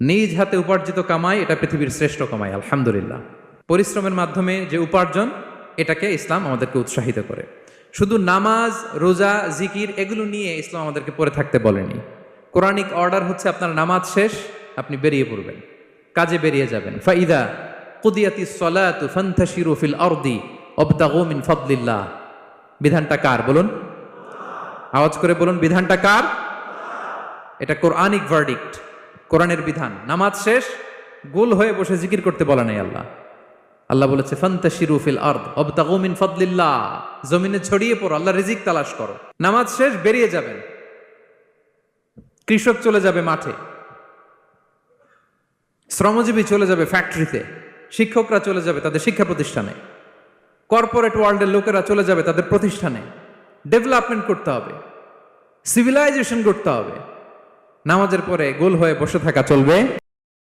নিজ হাতে উপার্জিত কামাই এটা পৃথিবীর শ্রেষ্ঠ কামাই, আলহামদুলিল্লাহ। পরিশ্রমের মাধ্যমে যে উপার্জন, এটাকে ইসলাম আমাদেরকে উৎসাহিত করে। শুধু নামাজ, রোজা, জিকির এগুলো নিয়ে ইসলাম আমাদেরকে পড়ে থাকতে বলেনি। কোরআনিক অর্ডার হচ্ছে আপনার নামাজ শেষ, আপনি বেরিয়ে পড়বেন, কাজে বেরিয়ে যাবেন। ফাইদা কুদিয়াতিস সালাতু ফান্তাশিরু ফিল আরদি ওয়াবতাগু মিন ফাদলিল্লাহ। বিধানটা কার বলুন? আওয়াজ করে বলুন, বিধানটা কার? এটা কোরআনিক ভার্ডিক্ট, কোরআনের বিধান। নামাজ শেষ, গোল হয়ে বসে জিকির করতে বলা নাই আল্লাহ। আল্লাহ বলেছে ফান্তাশিরু ফিল আরদ ওয়াবতাগু মিন ফাদলিল্লাহ, জমিনে ছড়িয়ে পড়ো, আল্লাহ রিজিক তালাশ করো। নামাজ শেষ, বেরিয়ে যাবেন। কৃষক চলে যাবে মাঠে, শ্রমজীবী চলে যাবে ফ্যাক্টরিতে, শিক্ষকরা চলে যাবে তাদের শিক্ষা প্রতিষ্ঠানে, কর্পোরেট ওয়ার্ল্ডের লোকেরা চলে যাবে তাদের প্রতিষ্ঠানে। ডেভেলপমেন্ট করতে হবে, সিভিলাইজেশন করতে হবে। নামাজের পরে গোল হয়ে বসে থাকা চলবে